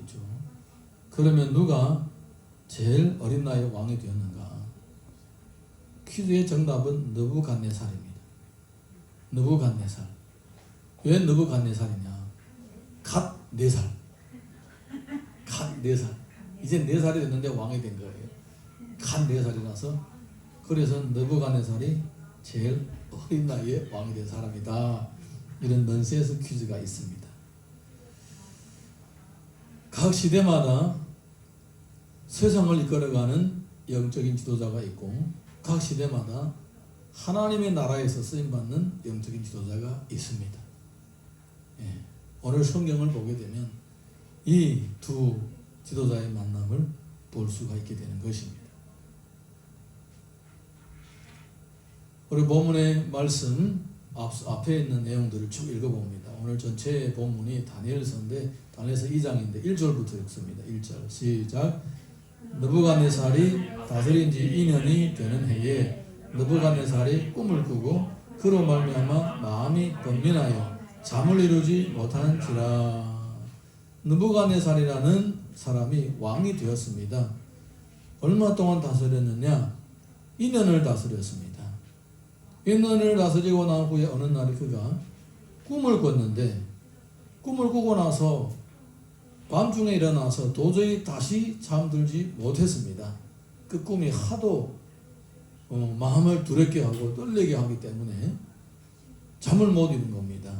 있죠. 그러면 누가 제일 어린 나이에 왕이 되었는가? 퀴즈의 정답은 느부갓네살입니다. 느부갓네살. 왜 느부갓네살이냐? 갓 4살. 갓 4살. 이제 4살이 됐는데 왕이 된 거예요. 갓 4살이라서. 그래서 느부갓네살이 제일 어린 나이에 왕이 된 사람이다. 이런 넌센스 퀴즈가 있습니다. 각 시대마다 세상을 이끌어가는 영적인 지도자가 있고 각 시대마다 하나님의 나라에서 쓰임받는 영적인 지도자가 있습니다. 예, 오늘 성경을 보게 되면 이 두 지도자의 만남을 볼 수가 있게 되는 것입니다. 우리 본문의 말씀 앞에 있는 내용들을 쭉 읽어봅니다. 오늘 전체 본문이 다니엘서인데 다니엘서 2장인데 1절부터 읽습니다. 1절 시작. 느부갓네살이 다스린 지 2년이 되는 해에 느부갓네살이 꿈을 꾸고 그로 말미암아 마음이 번민하여 잠을 이루지 못하는지라. 느부갓네살이라는 사람이 왕이 되었습니다. 얼마 동안 다스렸느냐? 2년을 다스렸습니다. 2년을 다스리고 난 후에 어느 날 그가 꿈을 꿨는데 꿈을 꾸고 나서 밤중에 일어나서 도저히 다시 잠들지 못했습니다. 그 꿈이 하도 마음을 두렵게 하고 떨리게 하기 때문에 잠을 못 이룬 겁니다.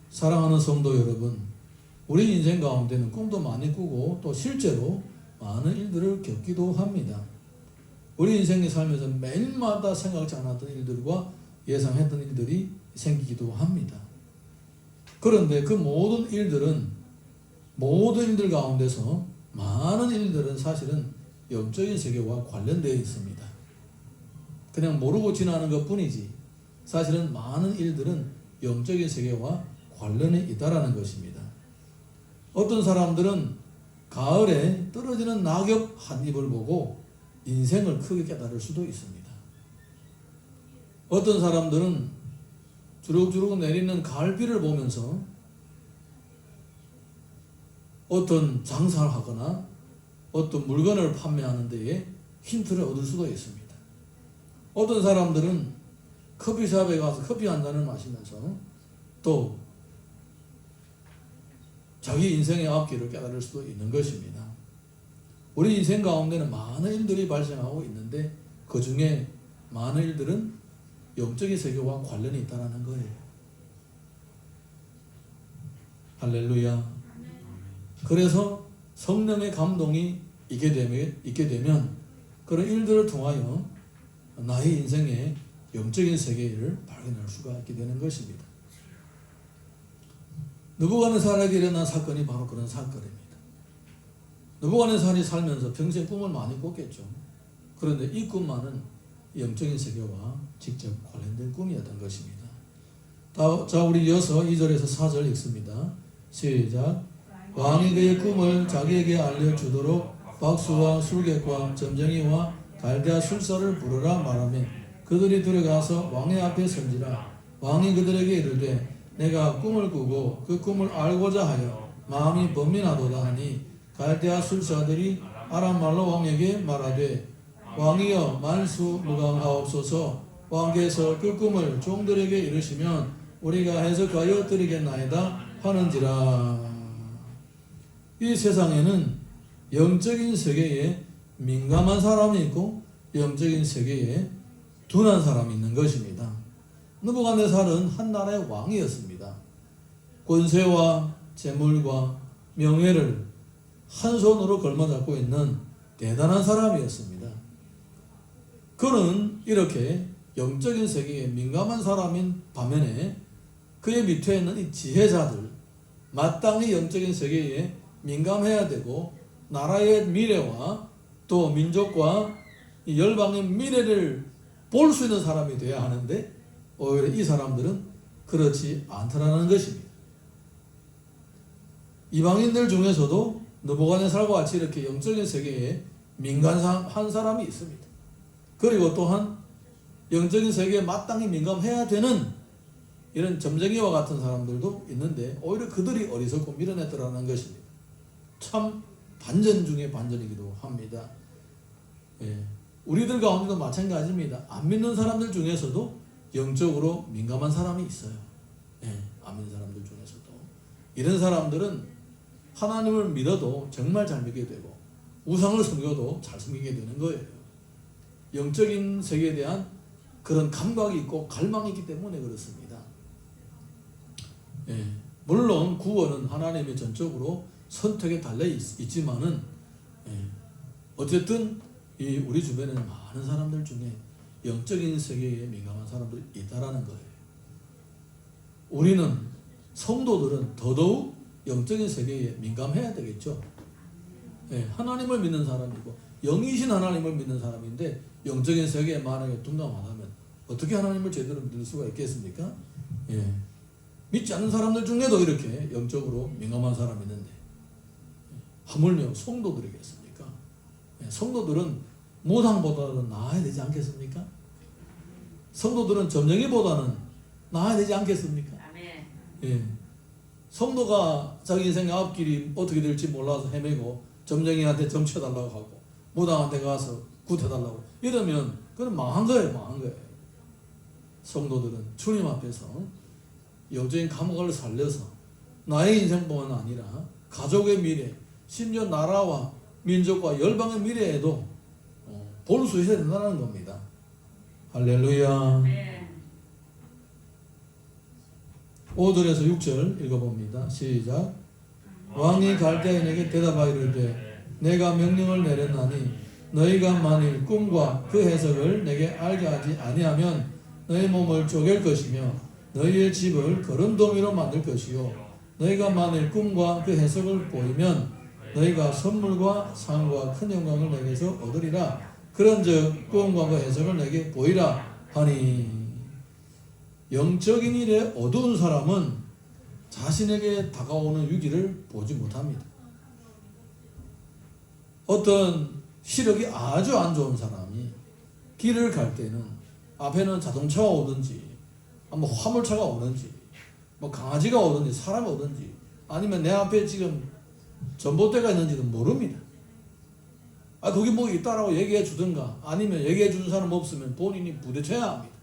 사랑하는 성도 여러분, 우리 인생 가운데는 꿈도 많이 꾸고 또 실제로 많은 일들을 겪기도 합니다. 우리 인생에 살면서 매일마다 생각지 않았던 일들과 예상했던 일들이 생기기도 합니다. 그런데 그 모든 일들 가운데서 많은 일들은 사실은 영적인 세계와 관련되어 있습니다. 그냥 모르고 지나는 것 뿐이지 사실은 많은 일들은 영적인 세계와 관련이 있다라는 것입니다. 어떤 사람들은 가을에 떨어지는 낙엽 한 잎을 보고 인생을 크게 깨달을 수도 있습니다. 어떤 사람들은 주룩주룩 내리는 가을비를 보면서 어떤 장사를 하거나 어떤 물건을 판매하는 데에 힌트를 얻을 수도 있습니다. 어떤 사람들은 커피숍에 가서 커피 한 잔을 마시면서 또 자기 인생의 앞길을 깨달을 수도 있는 것입니다. 우리 인생 가운데는 많은 일들이 발생하고 있는데 그 중에 많은 일들은 영적인 세계와 관련이 있다는 거예요. 할렐루야. 그래서 성령의 감동이 있게 되면 그런 일들을 통하여 나의 인생의 영적인 세계를 발견할 수가 있게 되는 것입니다. 느부갓네살에게 일어난 사건이 바로 그런 사건입니다. 느부갓네살이 살면서 평생 꿈을 많이 꿨겠죠. 그런데 이 꿈만은 영적인 세계와 직접 관련된 꿈이었던 것입니다. 자, 우리 이어서 2절에서 4절 읽습니다. 시작. 왕이 그의 꿈을 자기에게 알려주도록 박수와 술객과 점쟁이와 갈대아 술사를 부르라 말하면 그들이 들어가서 왕의 앞에 선지라. 왕이 그들에게 이르되 내가 꿈을 꾸고 그 꿈을 알고자 하여 마음이 번민하도다 하니 갈대아 술사들이 아람 말로 왕에게 말하되 왕이여 만수무강하옵소서. 왕께서 그 꿈을 종들에게 이르시면 우리가 해석하여 드리겠나이다 하는지라. 이 세상에는 영적인 세계에 민감한 사람이 있고 영적인 세계에 둔한 사람이 있는 것입니다. 느부갓네살은 한 나라의 왕이었습니다. 권세와 재물과 명예를 한 손으로 걸머잡고 있는 대단한 사람이었습니다. 그는 이렇게 영적인 세계에 민감한 사람인 반면에 그의 밑에 있는 이 지혜자들, 마땅히 영적인 세계에 민감해야 되고 나라의 미래와 또 민족과 이 열방의 미래를 볼 수 있는 사람이 되어야 하는데 오히려 이 사람들은 그렇지 않더라는 것입니다. 이방인들 중에서도 느부갓네살과 같이 이렇게 영적인 세계에 민감한 사람이 있습니다. 그리고 또한 영적인 세계에 마땅히 민감해야 되는 이런 점쟁이와 같은 사람들도 있는데 오히려 그들이 어리석고 미련했더라는 것입니다. 참 반전 중에 반전이기도 합니다. 예. 우리들 가운데도 마찬가지입니다. 안 믿는 사람들 중에서도 영적으로 민감한 사람이 있어요. 예. 안 믿는 사람들 중에서도. 이런 사람들은 하나님을 믿어도 정말 잘 믿게 되고 우상을 섬겨도 잘 섬기게 되는 거예요. 영적인 세계에 대한 그런 감각이 있고 갈망이 있기 때문에 그렇습니다. 예. 물론 구원은 하나님의 전적으로 선택에 달려 있지만은 어쨌든 우리 주변에는 많은 사람들 중에 영적인 세계에 민감한 사람들이 있다라는 거예요. 우리는 성도들은 더더욱 영적인 세계에 민감해야 되겠죠. 하나님을 믿는 사람이고 영이신 하나님을 믿는 사람인데 영적인 세계에 만약에 둔감하다면 어떻게 하나님을 제대로 믿을 수가 있겠습니까? 믿지 않는 사람들 중에도 이렇게 영적으로 민감한 사람이 있는데 하물며 성도들이겠습니까? 성도들은 무당보다는 나아야 되지 않겠습니까? 성도들은 점쟁이보다는 나아야 되지 않겠습니까? 성도가 자기 인생의 앞길이 어떻게 될지 몰라서 헤매고 점쟁이한테 점 쳐달라고 하고 무당한테 가서 굿해달라고 이러면 그건 망한 거예요. 망한 거예요. 성도들은 주님 앞에서 영적인 감각을 살려서 나의 인생뿐만 아니라 가족의 미래, 심지어 나라와 민족과 열방의 미래에도 볼 수 있어야 된다는 겁니다. 할렐루야. 5절에서 6절 읽어봅니다. 시작. 왕이 갈대인에게 대답하여 이르되 내가 명령을 내렸나니 너희가 만일 꿈과 그 해석을 내게 알게 하지 아니하면 너희 몸을 쪼갤 것이며 너희의 집을 거름더미로 만들 것이요 너희가 만일 꿈과 그 해석을 보이면 너희가 선물과 상과 큰 영광을 내게서 얻으리라. 그런즉 꿈과 그 해석을 내게 보이라 하니. 영적인 일에 어두운 사람은 자신에게 다가오는 위기를 보지 못합니다. 어떤 시력이 아주 안 좋은 사람이 길을 갈 때는 앞에는 자동차가 오든지 뭐 화물차가 오든지 뭐 강아지가 오든지 사람이 오든지 아니면 내 앞에 지금 전봇대가 있는지도 모릅니다. 거기 뭐 있다라고 얘기해 주든가 아니면 얘기해 주는 사람 없으면 본인이 부딪혀야 합니다.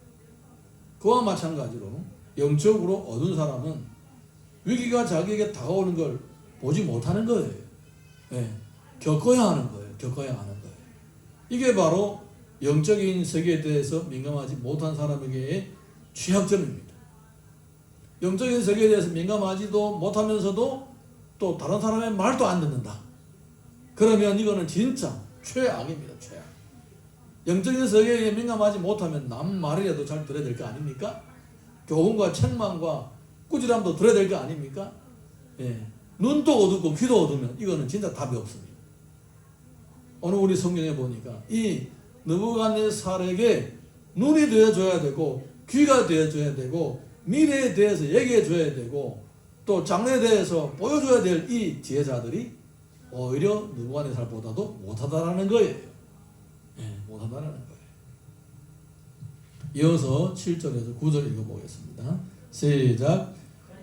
그와 마찬가지로 영적으로 어두운 사람은 위기가 자기에게 다가오는 걸 보지 못하는 거예요. 겪어야 하는 거예요. 겪어야 하는 거예요. 이게 바로 영적인 세계에 대해서 민감하지 못한 사람에게의 취약점입니다. 영적인 세계에 대해서 민감하지도 못하면서도 또 다른 사람의 말도 안 듣는다. 그러면 이거는 진짜 최악입니다. 최악. 영적인 세계에 민감하지 못하면 남 말이라도 잘 들어야 될 거 아닙니까? 교훈과 책망과 꾸지람도 들어야 될 거 아닙니까? 눈도 어둡고 귀도 어두면 이거는 진짜 답이 없습니다. 오늘 우리 성경에 보니까 이 느부갓네살에게 눈이 되어줘야 되고 귀가 되어줘야 되고 미래에 대해서 얘기해줘야 되고 또 장래에 대해서 보여줘야 될 이 지혜자들이 오히려 느부갓네살보다도 못하다라는 거예요. 못하다라는 거예요. 이어서 7절에서 9절 읽어보겠습니다. 시작.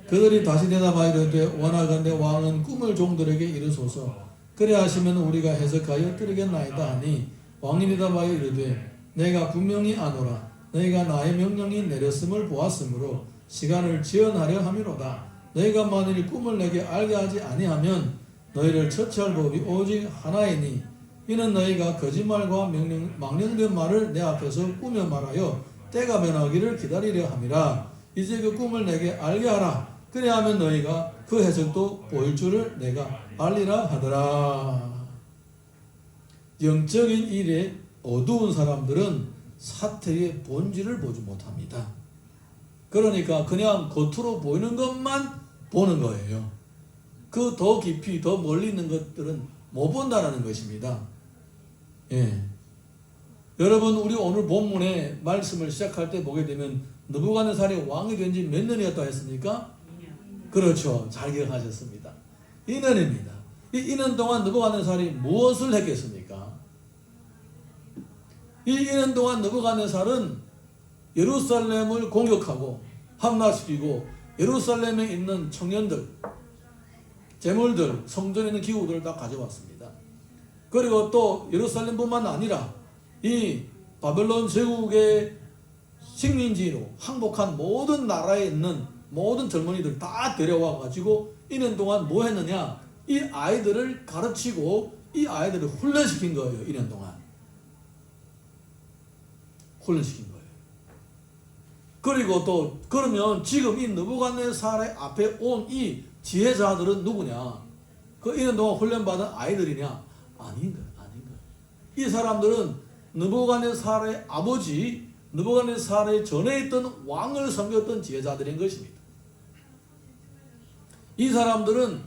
그들이 다시 대답하여 이르되 원하건대 왕은 꿈을 종들에게 이르소서 그래 하시면 우리가 해석하여 드리겠나이다 하니 왕이 대답하여 이르되 내가 분명히 아노라 너희가 나의 명령이 내렸음을 보았으므로 시간을 지연하려 함이로다. 너희가 만일 꿈을 내게 알게 하지 아니하면 너희를 처치할 법이 오직 하나이니 이는 너희가 거짓말과 망령된 말을 내 앞에서 꾸며 말하여 때가 변하기를 기다리려 함이라. 이제 그 꿈을 내게 알게 하라. 그래야면 너희가 그 해석도 보일 줄을 내가 알리라 하더라. 영적인 일에 어두운 사람들은 사태의 본질을 보지 못합니다. 그러니까 그냥 겉으로 보이는 것만 보는 거예요. 그 더 깊이 더 멀리 있는 것들은 못 본다는 것입니다. 여러분 우리 오늘 본문의 말씀을 시작할 때 보게 되면 느부갓네살이 왕이 된 지 몇 년이었다 했습니까? 그렇죠. 잘 기억하셨습니다. 2년입니다. 이 2년 동안 느부갓네살이 무엇을 했겠습니까? 이 2년 동안 느부갓네살은 예루살렘을 공격하고 함락시키고 예루살렘에 있는 청년들, 재물들, 성전에 있는 기구들을 다 가져왔습니다. 그리고 또 예루살렘뿐만 아니라 이 바벨론 제국의 식민지로 항복한 모든 나라에 있는 모든 젊은이들 다 데려와 가지고 1년 동안 뭐 했느냐? 이 아이들을 가르치고 이 아이들을 훈련시킨 거예요. 1년 동안 훈련시킨 거예요. 그리고 또 그러면 지금 이 느부갓네살의 앞에 온 이 지혜자들은 누구냐? 그 1년 동안 훈련받은 아이들이냐? 아닌 거예요. 아닌 거예요. 이 사람들은 느부갓네살의 아버지, 느부갓네살의 전에 있던 왕을 섬겼던 지혜자들인 것입니다. 이 사람들은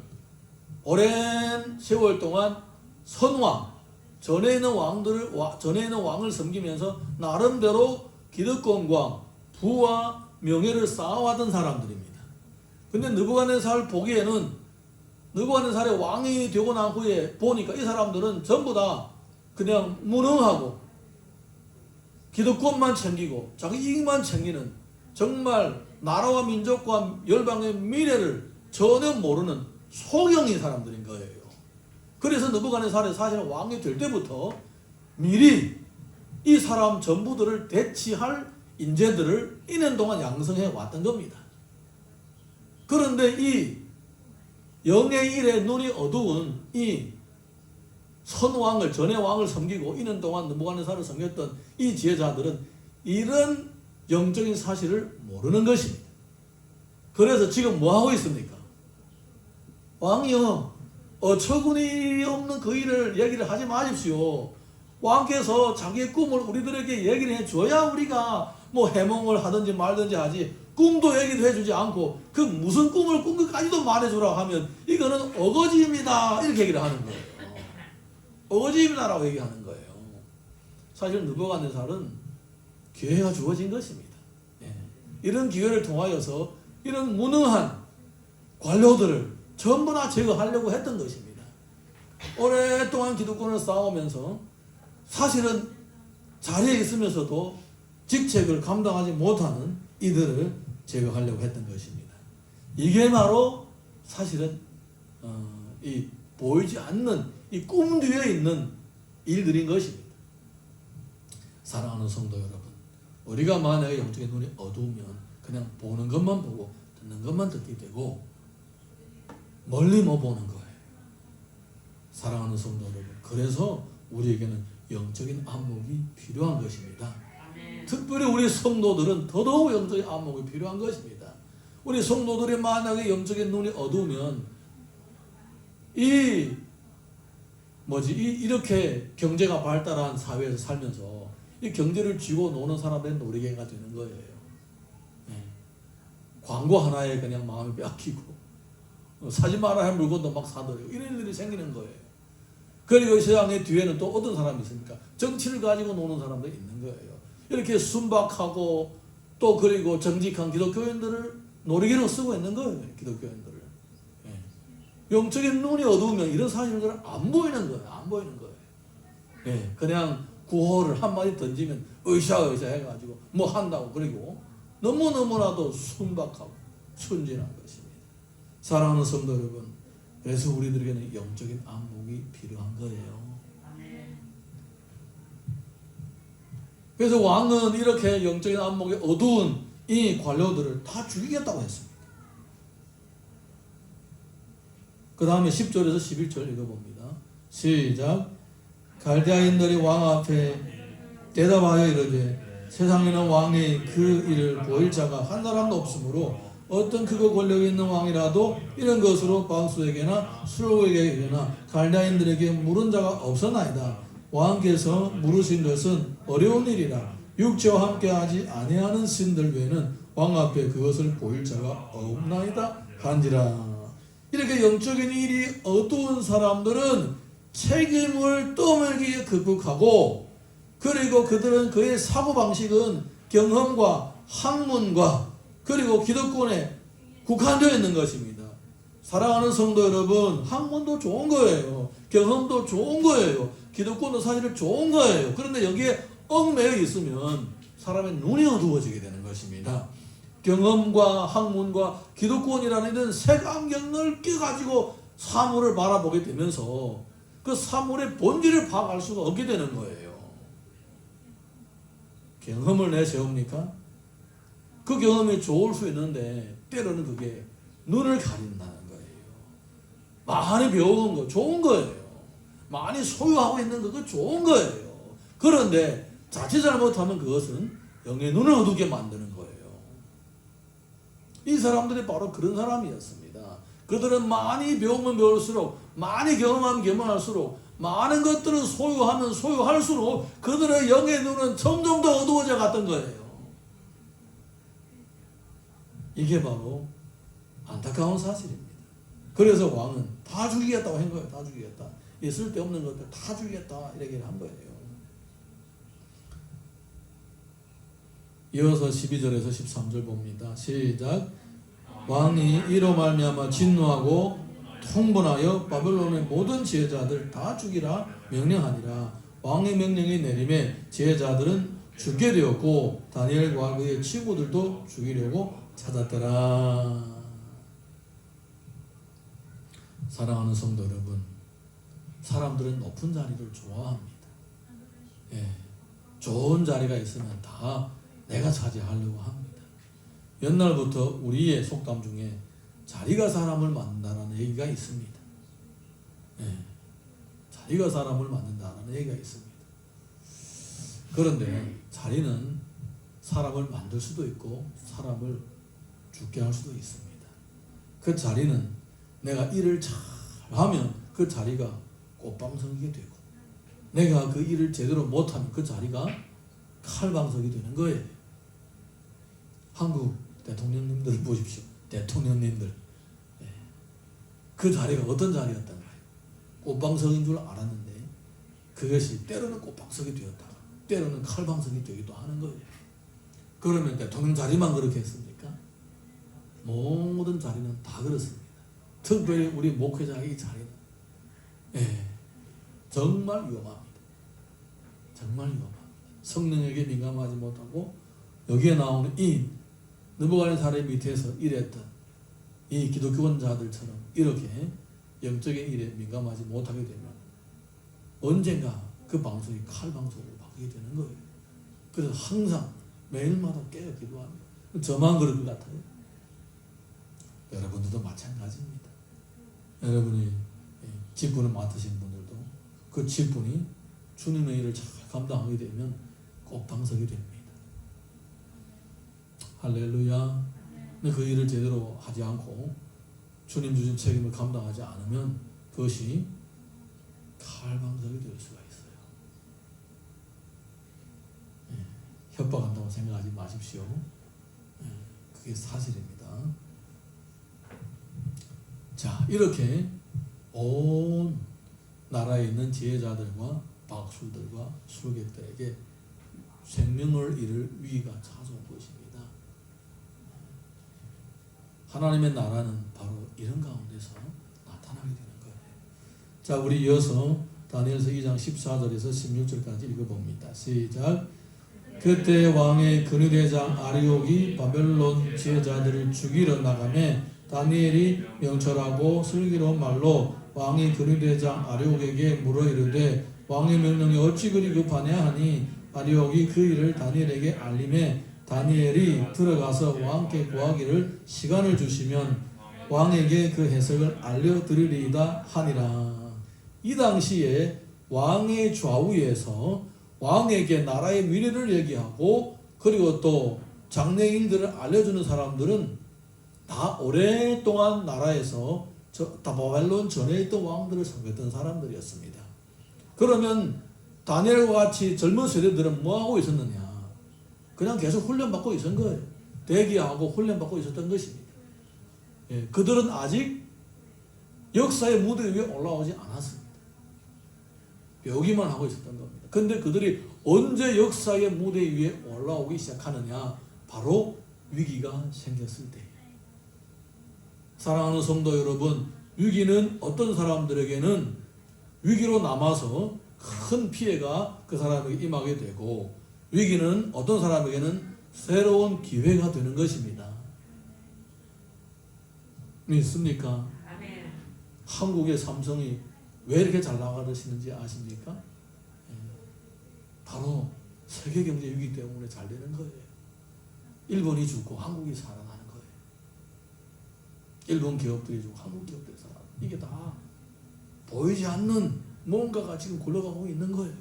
오랜 세월 동안 선왕, 전에 있는 왕을 섬기면서 나름대로 기득권과 부와 명예를 쌓아왔던 사람들입니다. 근데 느부갓네살 보기에는 느부갓네살의 왕이 되고 난 후에 보니까 이 사람들은 전부 다 그냥 무능하고 기득권만 챙기고 자기 이익만 챙기는 정말 나라와 민족과 열방의 미래를 전혀 모르는 소경인 사람들인 거예요. 그래서 느부갓네살이 사실 왕이 될 때부터 미리 이 사람 전부들을 대치할 인재들을 1년 동안 양성해 왔던 겁니다. 그런데 이 영의 일에 눈이 어두운 이 선왕을, 전의 왕을 섬기고 2년 동안 느부갓네살을 섬겼던 이 지혜자들은 이런 영적인 사실을 모르는 것입니다. 그래서 지금 뭐 하고 있습니까? 왕이요, 어처구니 없는 그 일을 얘기를 하지 마십시오. 왕께서 자기의 꿈을 우리들에게 얘기를 해줘야 우리가 뭐 해몽을 하든지 말든지 하지, 꿈도 얘기도 해주지 않고 그 무슨 꿈을 꾼 것까지도 말해주라 하면 이거는 어거지입니다, 이렇게 얘기를 하는 거예요. 어거지입니다라고 얘기하는 거예요. 사실 느부갓네살은 기회가 주어진 것입니다. 이런 기회를 통하여서 이런 무능한 관료들을 전부 다 제거하려고 했던 것입니다. 오랫동안 기득권을 쌓아오면서 사실은 자리에 있으면서도 직책을 감당하지 못하는 이들을 제거하려고 했던 것입니다. 이게 바로 사실은 이 보이지 않는 이 꿈 뒤에 있는 일들인 것입니다. 사랑하는 성도 여러분, 우리가 만약에 영적인 눈이 어두우면 그냥 보는 것만 보고 듣는 것만 듣게 되고 멀리 못 보는 거예요. 사랑하는 성도 여러분, 그래서 우리에게는 영적인 안목이 필요한 것입니다. 특별히 우리 성도들은 더더욱 영적인 안목이 필요한 것입니다. 우리 성도들이 만약에 영적인 눈이 어두우면 이렇게 경제가 발달한 사회에서 살면서 이 경제를 쥐고 노는 사람들은 놀이개가 되는 거예요. 광고 하나에 그냥 마음이 뺏기고 사지 말아야 할 물건도 막 사들이고 이런 일이 생기는 거예요. 그리고 세상의 뒤에는 또 어떤 사람이 있습니까? 정치를 가지고 노는 사람도 있는 거예요. 이렇게 순박하고 또 그리고 정직한 기독교인들을 놀이개로 쓰고 있는 거예요. 기독교인들을. 영적인 눈이 어두우면 이런 사실들은 안 보이는 거예요. 안 보이는 거예요. 그냥 구호를 한마디 던지면 으쌰으쌰 해가지고 뭐 한다고 그리고 너무너무나도 순박하고 순진한 것입니다. 사랑하는 성도 여러분, 그래서 우리들에게는 영적인 안목이 필요한 거예요. 그래서 왕은 이렇게 영적인 안목이 어두운 이 관료들을 다 죽이겠다고 했습니다. 그 다음에 10절에서 11절 읽어봅니다. 시작. 갈대아인들이 왕 앞에 대답하여 이르되 세상에는 왕이 그 일을 보일 자가 한 사람도 없으므로 어떤 크고 권력 있는 왕이라도 이런 것으로 박수에게나 수록에게나 갈대아인들에게 물은 자가 없었나이다. 왕께서 물으신 것은 어려운 일이라 육체와 함께하지 아니하는 신들 외에는 왕 앞에 그것을 보일 자가 없나이다 한지라. 이렇게 영적인 일이 어두운 사람들은 책임을 떠밀기에 극복하고, 그리고 그들은 그의 사고방식은 경험과 학문과 그리고 기득권에 국한되어 있는 것입니다. 사랑하는 성도 여러분, 학문도 좋은 거예요. 경험도 좋은 거예요. 기득권도 사실 좋은 거예요. 그런데 여기에 얽매여 있으면 사람의 눈이 어두워지게 되는 것입니다. 경험과 학문과 기득권이라는 이런 색안경을 껴가지고 사물을 바라보게 되면서 그 사물의 본질을 파악할 수가 없게 되는 거예요. 경험을 내세웁니까? 그 경험이 좋을 수 있는데 때로는 그게 눈을 가린다는 거예요. 많이 배운 거 좋은 거예요. 많이 소유하고 있는 거 그거 좋은 거예요. 그런데 자칫 잘못하면 그것은 영의 눈을 어둡게 만드는 거예요. 이 사람들이 바로 그런 사람이었습니다. 그들은 많이 배우면 배울수록, 많이 경험하면 경험할수록, 많은 것들을 소유하면 소유할수록 그들의 영의 눈은 점점 더 어두워져 갔던 거예요. 이게 바로 안타까운 사실입니다. 그래서 왕은 다 죽이겠다고 한 거예요. 다 죽이겠다. 이 쓸데없는 것들 다 죽이겠다 이렇게 한 거예요. 이어서 12절에서 13절 봅니다. 시작. 왕이 이로 말미암아 진노하고 통분하여 바벨론의 모든 지혜자들 다 죽이라 명령하니라. 왕의 명령이 내림에 지혜자들은 죽게 되었고 다니엘과 그의 친구들도 죽이려고 찾았더라. 사랑하는 성도 여러분, 사람들은 높은 자리를 좋아합니다. 예, 좋은 자리가 있으면 다 내가 차지하려고 합니다. 옛날부터 우리의 속담 중에 자리가 사람을 만든다는 얘기가 있습니다. 예, 자리가 사람을 만든다는 얘기가 있습니다. 그런데 자리는 사람을 만들 수도 있고 사람을 죽게 할 수도 있습니다. 그 자리는 내가 일을 잘하면 그 자리가 꽃방석이 되고 내가 그 일을 제대로 못하면 그 자리가 칼방석이 되는 거예요. 한국 대통령님들 보십시오. 대통령님들 그 자리가 어떤 자리였던가요? 꽃방석인 줄 알았는데 그것이 때로는 꽃방석이 되었다가 때로는 칼방석이 되기도 하는 거예요. 그러면 대통령 자리만 그렇게 했습니까? 모든 자리는 다 그렇습니다. 특별히 우리 목회자의 이 자리는 정말 위험합니다. 정말 위험합니다. 성령에게 민감하지 못하고 여기에 나오는 이 느부갓네살의 밑에서 일했던 이 기독교원자들처럼 이렇게 영적인 일에 민감하지 못하게 되면 언젠가 그 방송이 칼방송으로 바뀌게 되는 거예요. 그래서 항상 매일마다 깨어 기도합니다. 저만 그럴 것 같아요? 여러분들도 마찬가지입니다. 여러분이 직분을 맡으신 분들도 그 직분이 주님의 일을 잘 감당하게 되면 꽃방석이 됩니다. 할렐루야. 근데 그 일을 제대로 하지 않고 주님 주신 책임을 감당하지 않으면 그것이 칼방석이 될 수가 있어요. 협박한다고 생각하지 마십시오. 그게 사실입니다. 자, 이렇게 온 나라에 있는 지혜자들과 박술들과 술객들에게 생명을 잃을 위기가 찾아온 것입니다. 하나님의 나라는 바로 이런 가운데서 나타나게 되는 거예요. 자, 우리 이어서 다니엘서 2장 14절에서 16절까지 읽어봅니다. 시작. 그때 왕의 근위대장 아리옥이 바벨론 지혜자들을 죽이러 나가매 다니엘이 명철하고 슬기로운 말로 왕이 근위대장 아리옥에게 물어 이르되 왕의 명령이 어찌 그리 급하냐 하니 아리옥이 그 일을 다니엘에게 알림해 다니엘이 들어가서 왕께 구하기를 시간을 주시면 왕에게 그 해석을 알려드리리이다 하니라. 이 당시에 왕의 좌우에서 왕에게 나라의 미래를 얘기하고 그리고 또 장래 일들을 알려주는 사람들은 다 오랫동안 나라에서 바벨론 전에 있던 왕들을 섬겼던 사람들이었습니다. 그러면 다니엘과 같이 젊은 세대들은 뭐하고 있었느냐? 그냥 계속 훈련받고 있었던 거예요. 대기하고 훈련받고 있었던 것입니다. 그들은 아직 역사의 무대 위에 올라오지 않았습니다. 배우기만 하고 있었던 겁니다. 근데 그들이 언제 역사의 무대 위에 올라오기 시작하느냐? 바로 위기가 생겼을 때. 사랑하는 성도 여러분, 위기는 어떤 사람들에게는 위기로 남아서 큰 피해가 그 사람에게 임하게 되고 위기는 어떤 사람에게는 새로운 기회가 되는 것입니다. 믿습니까? 한국의 삼성이 왜 이렇게 잘 나가시는지 아십니까? 바로 세계 경제 위기 때문에 잘 되는 거예요. 일본이 죽고 한국이 살아나는 거예요. 일본 기업들이 죽고 한국 기업들이 살아나는 거예요. 이게 다 보이지 않는 뭔가가 지금 굴러가고 있는 거예요.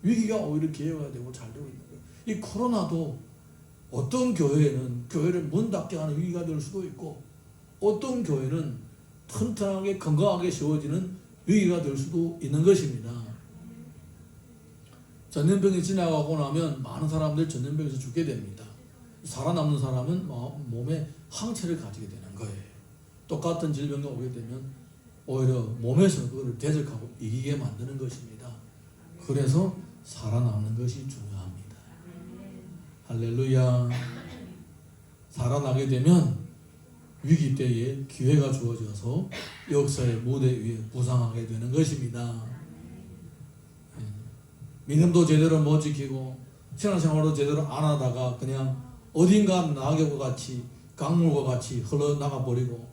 위기가 오히려 기회가 되고 잘 되고 있는 거예요. 이 코로나도 어떤 교회는 교회를 문 닫게 하는 위기가 될 수도 있고, 어떤 교회는 튼튼하게 건강하게 세워지는 위기가 될 수도 있는 것입니다. 전염병이 지나가고 나면 많은 사람들이 전염병에서 죽게 됩니다. 살아남는 사람은 몸에 항체를 가지게 되는 거예요. 똑같은 질병이 오게 되면 오히려 몸에서 그걸 대적하고 이기게 만드는 것입니다. 그래서 살아남는 것이 중요합니다. 할렐루야. 살아나게 되면 위기 때에 기회가 주어져서 역사의 무대 위에 부상하게 되는 것입니다. 믿음도 제대로 못 지키고 신앙생활도 제대로 안 하다가 그냥 어딘가 낙엽과 같이 강물과 같이 흘러나가 버리고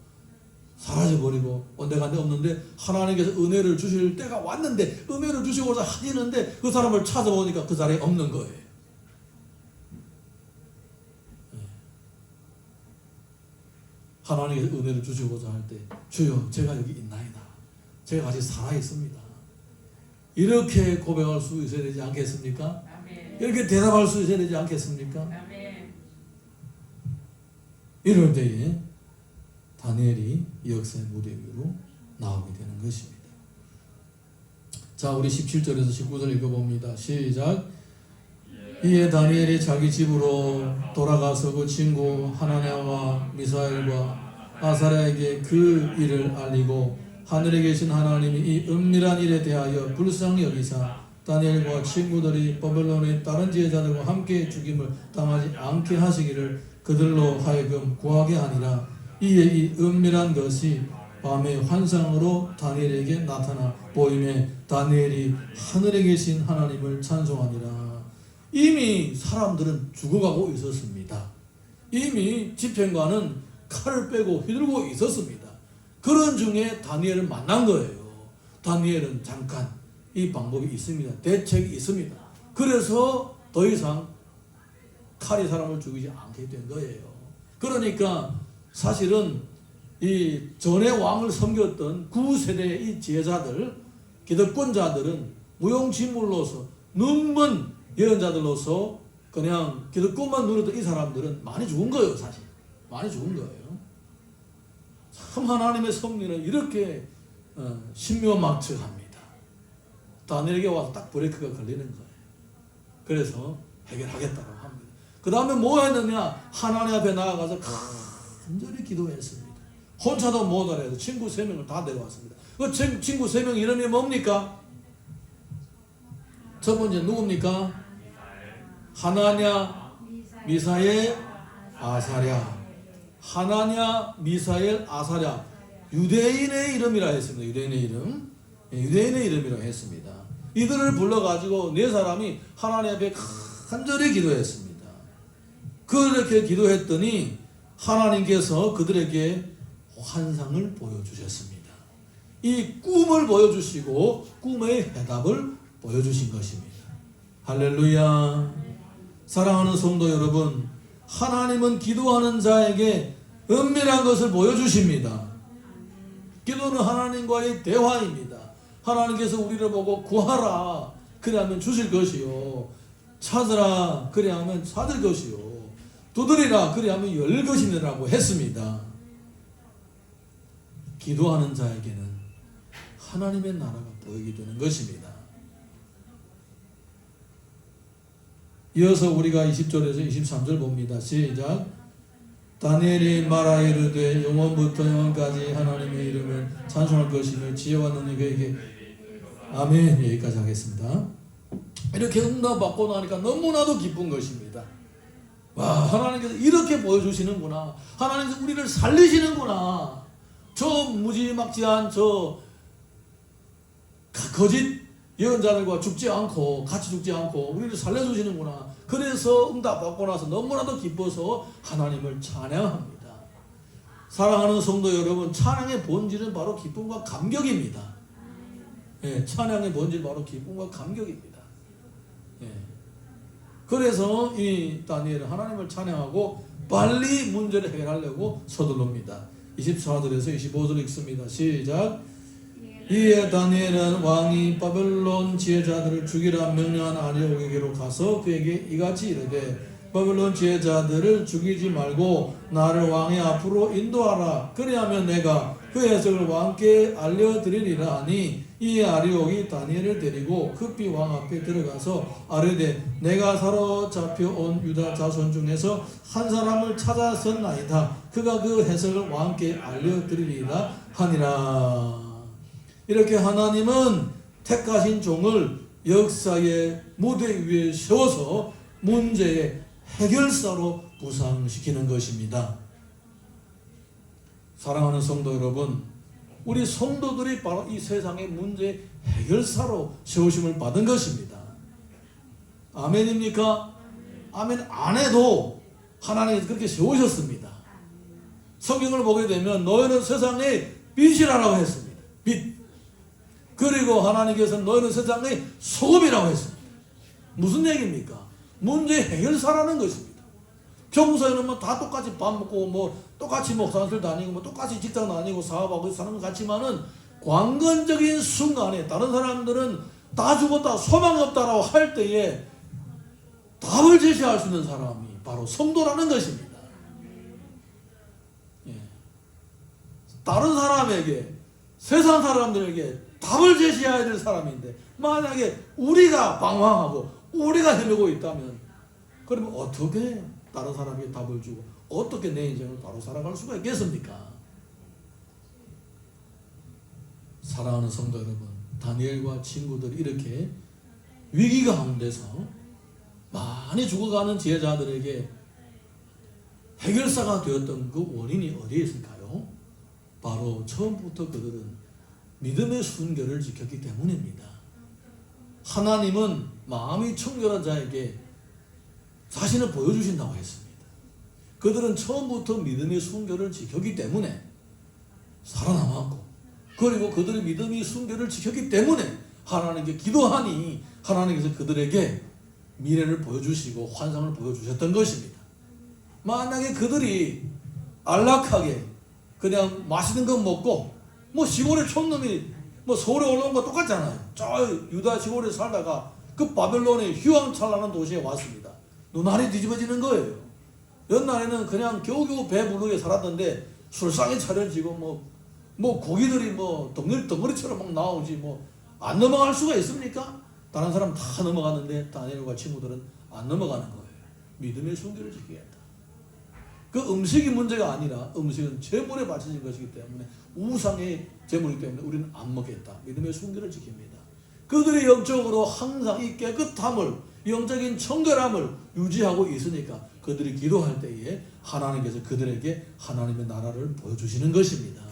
사라져버리고 온데간데 없는데, 하나님께서 은혜를 주실 때가 왔는데 은혜를 주시고자 하시는데 그 사람을 찾아보니까 그 자리에 없는 거예요. 하나님께서 은혜를 주시고자 할 때 주여 제가 여기 있나이다, 제가 아직 살아있습니다, 이렇게 고백할 수 있어야 되지 않겠습니까? 아멘. 이렇게 대답할 수 있어야 되지 않겠습니까? 아멘. 이럴 때에 다니엘이 역사의 무대 위로 나오게 되는 것입니다. 자, 우리 17절에서 19절 읽어봅니다. 시작. 이에 다니엘이 자기 집으로 돌아가서 그 친구 하나냐와 미사엘과 아사랴에게 그 일을 알리고, 하늘에 계신 하나님이 이 은밀한 일에 대하여 불쌍히 여기사 다니엘과 친구들이 바벨론의 다른 지혜자들과 함께 죽임을 당하지 않게 하시기를 그들로 하여금 구하게 하니라. 이에 이 은밀한 것이 밤의 환상으로 다니엘에게 나타나 보임에 다니엘이 하늘에 계신 하나님을 찬송하니라. 이미 사람들은 죽어가고 있었습니다. 이미 집행관은 칼을 빼고 휘두르고 있었습니다. 그런 중에 다니엘을 만난 거예요. 다니엘은 잠깐 이 방법이 있습니다. 대책이 있습니다. 그래서 더 이상 칼이 사람을 죽이지 않게 된 거예요. 그러니까 사실은 이 전에 왕을 섬겼던 9세대의 이 지혜자들, 기득권자들은 무용지물로서 눈먼 예언자들로서 그냥 기득권만 누렸던 이 사람들은 많이 죽은 거예요. 사실 많이 죽은 거예요. 참 하나님의 섭리는 이렇게 신묘막측합니다. 다니엘에게 와서 딱 브레이크가 걸리는 거예요. 그래서 해결하겠다고 합니다. 그 다음에 뭐 했느냐? 하나님 앞에 나아가서 간절히 기도했습니다. 혼자도 못 알아서 친구 3명을 다 데려왔습니다. 그 친구 3명 이름이 뭡니까? 첫 번째 누굽니까? 하나냐, 미사엘, 아사랴. 하나냐, 미사엘, 아사랴. 유대인의 이름이라 했습니다. 유대인의 이름. 유대인의 이름이라 했습니다. 이들을 불러가지고 네 사람이 하나님 앞에 간절히 기도했습니다. 그렇게 기도했더니 하나님께서 그들에게 환상을 보여주셨습니다. 이 꿈을 보여주시고 꿈의 해답을 보여주신 것입니다. 할렐루야. 사랑하는 성도 여러분, 하나님은 기도하는 자에게 은밀한 것을 보여주십니다. 기도는 하나님과의 대화입니다. 하나님께서 우리를 보고 구하라 그래야면 주실 것이요, 찾으라 그래야면 찾을 것이요, 두드리라 그래야면 열 것이라고 했습니다. 기도하는 자에게는 하나님의 나라가 보이게 되는 것입니다. 이어서 우리가 20절에서 23절 봅니다. 시작. 다니엘이 말하 이르되 영원부터 영원까지 하나님의 이름을 찬송할 것이며 지혜와 능력에게 아멘. 여기까지 하겠습니다. 이렇게 응답받고 나니까 너무나도 기쁜 것입니다. 와, 하나님께서 이렇게 보여주시는구나. 하나님께서 우리를 살리시는구나. 저 무지막지한 저 거짓 예언자들과 죽지 않고 같이 죽지 않고 우리를 살려주시는구나. 그래서 응답받고 나서 너무나도 기뻐서 하나님을 찬양합니다. 사랑하는 성도 여러분, 찬양의 본질은 바로 기쁨과 감격입니다. 예, 찬양의 본질 바로 기쁨과 감격입니다. 예. 그래서 이 다니엘은 하나님을 찬양하고 빨리 문제를 해결하려고 서둘릅니다. 24절에서 25절 읽습니다. 시작. 이에 다니엘은 왕이 바벨론 지혜자들을 죽이라 명령한 아리옥에게로 가서 그에게 이같이 이르되 바벨론 지혜자들을 죽이지 말고 나를 왕의 앞으로 인도하라. 그리하면 내가 그 해석을 왕께 알려드리리라 하니 이 아리옥이 다니엘을 데리고 급히 왕 앞에 들어가서 아뢰되 내가 사로잡혀 온 유다 자손 중에서 한 사람을 찾았었나이다. 그가 그 해석을 왕께 알려드리리라 하니라. 이렇게 하나님은 택하신 종을 역사의 무대 위에 세워서 문제의 해결사로 부상시키는 것입니다. 사랑하는 성도 여러분, 우리 성도들이 바로 이 세상의 문제 해결사로 세우심을 받은 것입니다. 아멘입니까? 아멘 안 해도 하나님께서 그렇게 세우셨습니다. 성경을 보게 되면 너희는 세상의 빛이라고 했습니다. 빛. 그리고 하나님께서 너희는 세상의 소금이라고 했습니다. 무슨 얘기입니까? 문제 해결사라는 것입니다. 평소에는 뭐 다 똑같이 밥 먹고 뭐 똑같이 목사실 다니고 뭐 똑같이 직장 다니고 사업하고 사는 것 같지만은 관건적인 순간에 다른 사람들은 다 죽었다 소망이 없다라고 할 때에 답을 제시할 수 있는 사람이 바로 성도라는 것입니다. 예. 다른 사람에게 세상 사람들에게 답을 제시해야 될 사람인데 만약에 우리가 방황하고 우리가 헤매고 있다면 그러면 어떻게 다른 사람에게 답을 주고 어떻게 내 인생을 바로 살아갈 수가 있겠습니까? 사랑하는 성도 여러분, 다니엘과 친구들이 이렇게 위기 가운데서 많이 죽어가는 지혜자들에게 해결사가 되었던 그 원인이 어디에 있을까요? 바로 처음부터 그들은 믿음의 순결을 지켰기 때문입니다. 하나님은 마음이 청결한 자에게 자신을 보여주신다고 했습니다. 그들은 처음부터 믿음의 순결을 지켰기 때문에 살아남았고, 그리고 그들의 믿음이 순결을 지켰기 때문에 하나님께 기도하니 하나님께서 그들에게 미래를 보여주시고 환상을 보여주셨던 것입니다. 만약에 그들이 안락하게 그냥 맛있는 거 먹고 뭐 시골의 촌놈이 뭐 서울에 올라온 거 똑같잖아요. 저 유다 시골에 살다가 그 바벨론의 휘황찬란한 도시에 왔습니다. 눈알이 뒤집어지는 거예요. 옛날에는 그냥 겨우겨우 배부르게 살았던데 술상에 차려지고 뭐 고기들이 뭐 덩어리처럼 막 나오지 뭐 안 넘어갈 수가 있습니까? 다른 사람 다 넘어가는데 다니엘과 친구들은 안 넘어가는 거예요. 믿음의 순결을 지키겠다. 그 음식이 문제가 아니라 음식은 제물에 바쳐진 것이기 때문에 우상의 제물이기 때문에 우리는 안 먹겠다. 믿음의 순결을 지킵니다. 그들이 영적으로 항상 이 깨끗함을 영적인 청결함을 유지하고 있으니까 그들이 기도할 때에 하나님께서 그들에게 하나님의 나라를 보여주시는 것입니다.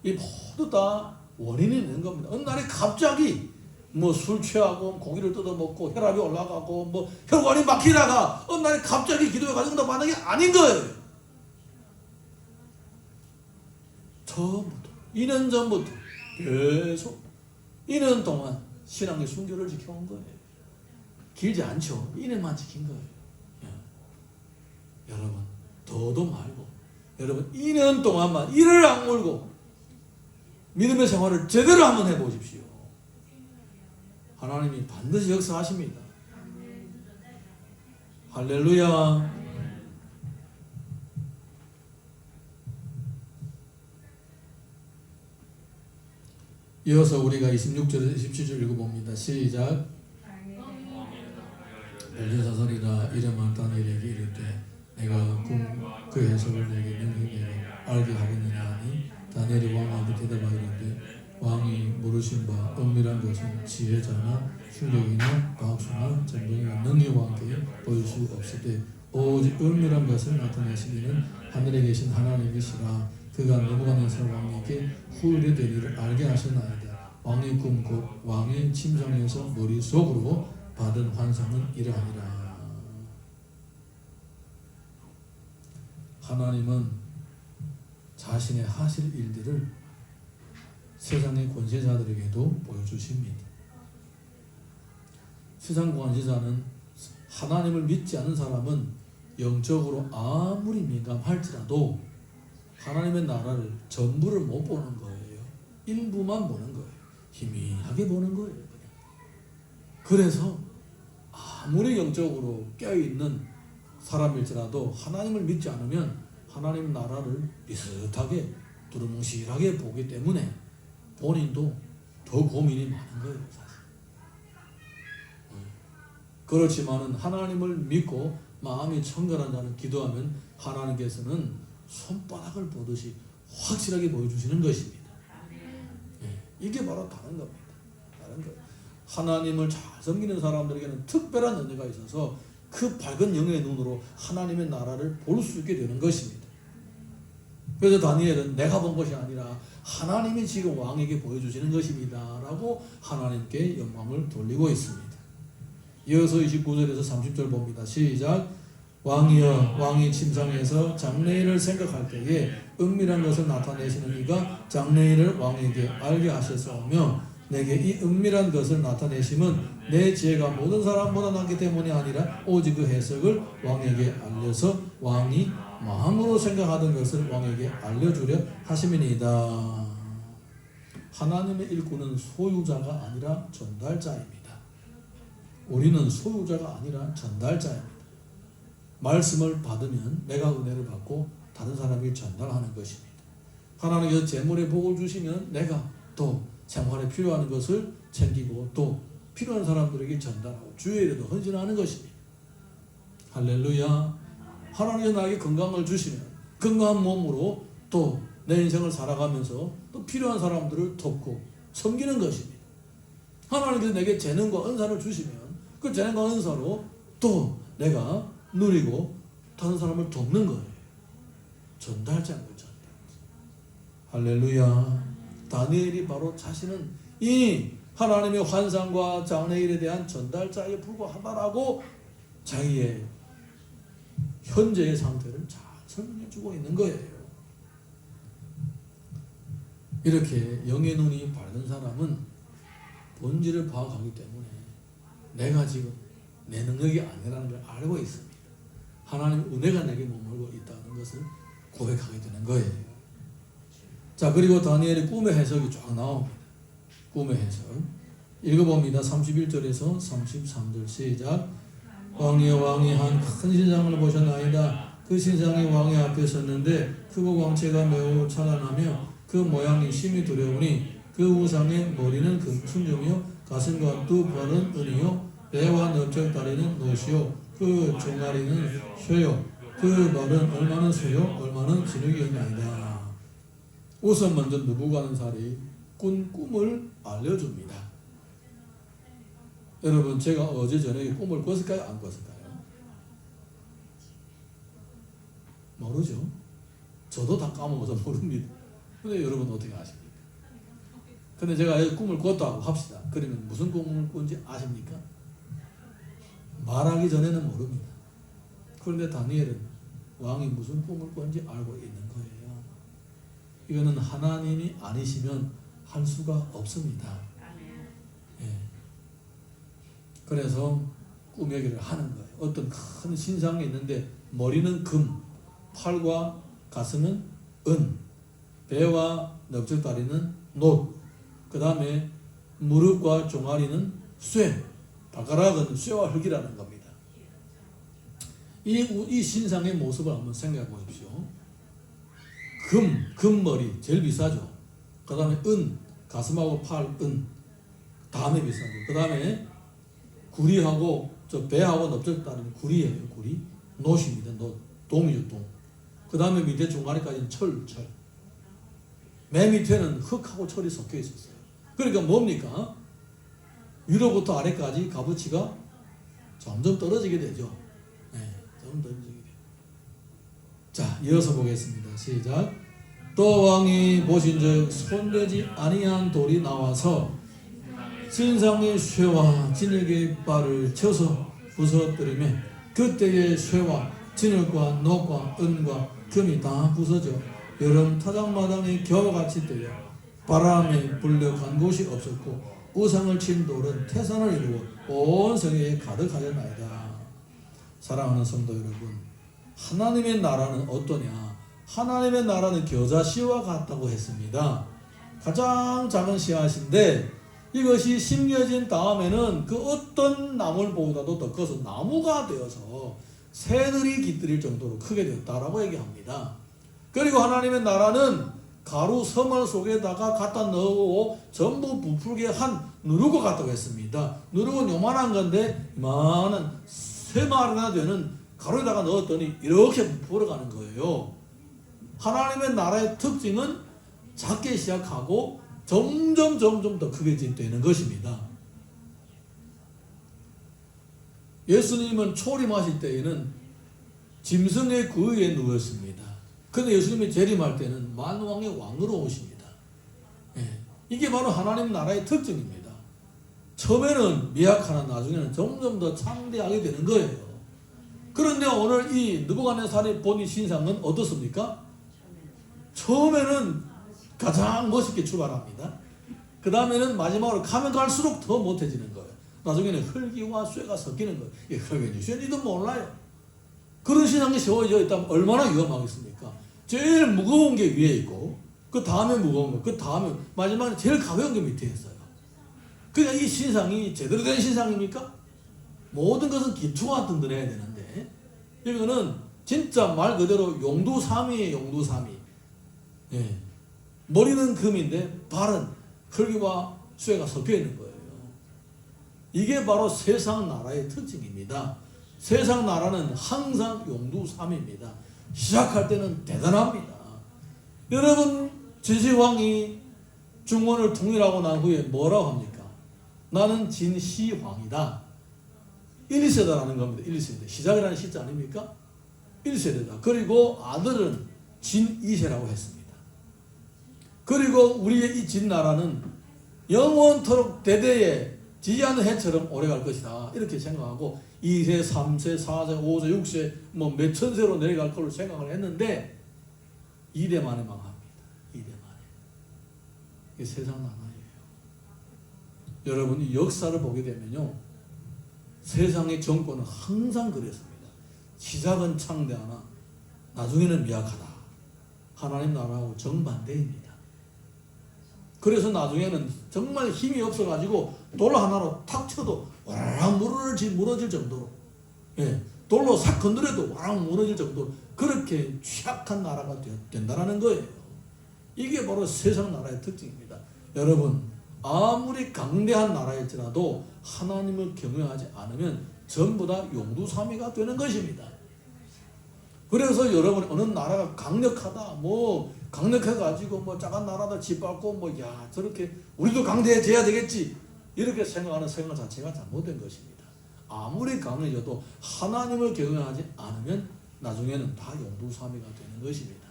이 모두 다 원인이 있는 겁니다. 어느 날에 갑자기 뭐 술 취하고 고기를 뜯어먹고 혈압이 올라가고 뭐 혈관이 막히다가 어느 날에 갑자기 기도에 가정도 받는 게 아닌 거예요. 처음부터 2년 전부터 계속 2년 동안 신앙의 순결을 지켜온 거예요. 길지 않죠. 2년만 지킨 거예요. 여러분 더도 말고 여러분 2년 동안만 이를 악물고 믿음의 생활을 제대로 한번 해보십시오. 하나님이 반드시 역사하십니다. 할렐루야. 이어서 우리가 26절에서 27절 읽어봅니다. 시작. 벨드사살이라 이름한 다니엘에게 이르되 내가 그 해석을 내게 명령하여 알게 하겠느냐 하니 다니엘이 왕에게 대답하였는데 왕이 모르신 바 은밀한 것은 지혜자나 충격이나 과학수나 전쟁이나 능히 왕께 보일 수 없으되 오직 은밀한 것을 나타내시기는 하늘에 계신 하나님이시라. 그가 느부갓네살 왕에게 후일에 될 일을 알게 하셨나이다. 왕의 꿈 곧 왕의 침상에서 머릿속으로 받은 환상은 이러하니라. 하나님은 자신의 하실 일들을 세상의 권세자들에게도 보여주십니다. 세상 권세자는 하나님을 믿지 않는 사람은 영적으로 아무리 민감할지라도 하나님의 나라를 전부를 못 보는 거예요. 일부만 보는 거예요. 희미하게 보는 거예요. 그래서 아무리 영적으로 깨어있는 사람일지라도 하나님을 믿지 않으면 하나님 나라를 비슷하게 두루뭉실하게 보기 때문에 본인도 더 고민이 많은 거예요. 사실. 그렇지만은 하나님을 믿고 마음이 청결한 자는 기도하면 하나님께서는 손바닥을 보듯이 확실하게 보여주시는 것입니다. 이게 바로 다른 겁니다. 다른 거예요. 하나님을 잘 섬기는 사람들에게는 특별한 은혜가 있어서 그 밝은 영의 눈으로 하나님의 나라를 볼 수 있게 되는 것입니다. 그래서 다니엘은 내가 본 것이 아니라 하나님이 지금 왕에게 보여주시는 것입니다 라고 하나님께 영광을 돌리고 있습니다. 이어서 29절에서 30절 봅니다. 시작. 왕이여, 왕이 침상에서 장래일을 생각할 때에 은밀한 것을 나타내시는 이가 장래일을 왕에게 알게 하셨사오며 내게 이 은밀한 것을 나타내심은 내 지혜가 모든 사람보다 낫기 때문이 아니라 오직 그 해석을 왕에게 알려서 왕이 마음으로 생각하던 것을 왕에게 알려주려 하심이니이다. 하나님의 일꾼은 소유자가 아니라 전달자입니다. 우리는 소유자가 아니라 전달자입니다. 말씀을 받으면 내가 은혜를 받고 다른 사람이 전달하는 것입니다. 하나님께서 재물의 복을 주시면 내가 또 생활에 필요한 것을 챙기고 또 필요한 사람들에게 전달하고 주의 일에도 헌신하는 것입니다. 할렐루야. 하나님께서 나에게 건강을 주시면 건강한 몸으로 또 내 인생을 살아가면서 또 필요한 사람들을 돕고 섬기는 것입니다. 하나님께서 내게 재능과 은사를 주시면 그 재능과 은사로 또 내가 누리고 다른 사람을 돕는 거예요. 전달자인 거죠. 할렐루야. 다니엘이 바로 자신은 이 하나님의 환상과 장래일에 대한 전달자에 불과하다라고 자기의 현재의 상태를 잘 설명해 주고 있는 거예요. 이렇게 영의 눈이 밝은 사람은 본질을 파악하기 때문에 내가 지금 내 능력이 아니라는 걸 알고 있습니다. 하나님의 은혜가 내게 머물고 있다는 것을 고백하게 되는 거예요. 자, 그리고 다니엘의 꿈의 해석이 쫙 나옵니다. 꿈의 해석 읽어봅니다. 31절에서 33절 시작. 왕이여, 왕이 한 큰 신상을 보셨나이다. 그 신상이 왕의 앞에 섰는데 크고 광채가 매우 찬란하며 그 모양이 심히 두려우니 그 우상의 머리는 금sun주며 가슴과 두 발은 은이요 배와 넓적 다리는 노시요 그 종아리는 쇠요 그 발은 얼마나 쇠요 얼마나 진흙이었나이다. 우선 먼저 느부갓네살이 꾼 꿈을 알려줍니다. 여러분, 제가 어제 저녁에 꿈을 꿨을까요? 안 꿨을까요? 모르죠. 저도 다 까먹어서 모릅니다. 근데 여러분 어떻게 아십니까? 근데 제가 꿈을 꿨다고 합시다. 그러면 무슨 꿈을 꾼지 아십니까? 말하기 전에는 모릅니다. 그런데 다니엘은 왕이 무슨 꿈을 꾼지 알고 있는 거예요. 이거는 하나님이 아니시면 할 수가 없습니다. 예. 그래서 꿈 얘기를 하는 거예요. 어떤 큰 신상이 있는데 머리는 금, 팔과 가슴은 은, 배와 넓적다리는 놋, 그 다음에 무릎과 종아리는 쇠, 발가락은 쇠와 흙이라는 겁니다. 이 신상의 모습을 한번 생각해 보십시오. 금머리 제일 비싸죠. 그 다음에 은, 가슴하고 팔 은, 다음에 비싸죠. 그 다음에 구리하고 저 배하고 넓적다리는 구리예요. 구리, 놋입니다. 놋, 동이죠. 동. 그 다음에 밑에 종아리까지는 철. 맨 밑에는 흙하고 철이 섞여 있었어요. 그러니까 뭡니까? 위로부터 아래까지 값어치가 점점 떨어지게 되죠. 네, 점점 떨어지게 돼요. 자, 이어서 보겠습니다. 시작. 또 왕이 보신즉 손대지 아니한 돌이 나와서 신상의 쇠와 진흙의 발을 쳐서 부서뜨리며 그때의 쇠와 진흙과 녹과 은과 금이 다 부서져 여름 타작마당에 겨와같이 되어 바람에 불려 간 곳이 없었고 우상을 친 돌은 태산을 이루어 온 성에 가득하였나이다. 사랑하는 성도 여러분, 하나님의 나라는 어떠냐? 하나님의 나라는 겨자씨와 같다고 했습니다. 가장 작은 씨앗인데 이것이 심겨진 다음에는 그 어떤 나물보다도 더 커서 나무가 되어서 새들이 깃들일 정도로 크게 되었다라고 얘기합니다. 그리고 하나님의 나라는 가루 서말 속에다가 갖다 넣고 전부 부풀게 한 누룩과 같다고 했습니다. 누룩은 요만한 건데 이만한 세 마리나 되는 가루에다가 넣었더니 이렇게 부풀어가는 거예요. 하나님의 나라의 특징은 작게 시작하고 점점 더 크게 되는 것입니다. 예수님은 초림하실 때에는 짐승의 구유에 누웠습니다. 그런데 예수님이 재림할 때는 만왕의 왕으로 오십니다. 이게 바로 하나님 나라의 특징입니다. 처음에는 미약하나 나중에는 점점 더 창대하게 되는 거예요. 그런데 오늘 이 느부갓네살이 본 이 신상은 어떻습니까? 처음에는 가장 멋있게 출발합니다. 그 다음에는 마지막으로 가면 갈수록 더 못해지는 거예요. 나중에는 흙이와 쇠가 섞이는 거예요. 이게 흙인지 쇠인지도 몰라요. 그런 신상이 세워져 있다면 얼마나 위험하겠습니까? 제일 무거운 게 위에 있고 그 다음에 무거운 거, 그 다음에 마지막에 제일 가벼운 게 밑에 있어요. 그러니까 이 신상이 제대로 된 신상입니까? 모든 것은 기초가 든든해야 되는데 이거는 진짜 말 그대로 용두삼이에요. 용두삼이. 머리는 금인데 발은 흙과 쇠가 섞여 있는 거예요. 이게 바로 세상 나라의 특징입니다. 세상 나라는 항상 용두삼입니다. 시작할 때는 대단합니다. 여러분, 제시황이 중원을 통일하고 난 후에 뭐라고 합니까? 나는 진시황이다. 1세대라는 겁니다. 1세대. 시작이라는 시자 아닙니까? 1세대다. 그리고 아들은 진2세라고 했습니다. 그리고 우리의 이 진나라는 영원토록 대대에 지지 않는 해처럼 오래갈 것이다. 이렇게 생각하고 2세, 3세, 4세, 5세, 6세 뭐 몇천 세로 내려갈 걸로 생각을 했는데 2대 만에 망합니다. 2대 만에. 이게 세상 나라예요. 여러분, 이 역사를 보게 되면요, 세상의 정권은 항상 그랬습니다. 시작은 창대하나 나중에는 미약하다. 하나님 나라하고 정반대입니다. 그래서 나중에는 정말 힘이 없어가지고 돌 하나로 탁 쳐도 와랑 무너질 정도로, 돌로 싹 건드려도 와랑 무너질 정도로 그렇게 취약한 나라가 된다는 거예요. 이게 바로 세상 나라의 특징입니다. 여러분, 아무리 강대한 나라일지라도 하나님을 경외하지 않으면 전부 다 용두사미가 되는 것입니다. 그래서 여러분, 어느 나라가 강력하다, 강력해가지고 작은 나라다 짓밟고 저렇게 우리도 강대해져야 되겠지, 이렇게 생각하는 생각 자체가 잘못된 것입니다. 아무리 강해져도 하나님을 경외하지 않으면 나중에는 다 용두사미가 되는 것입니다.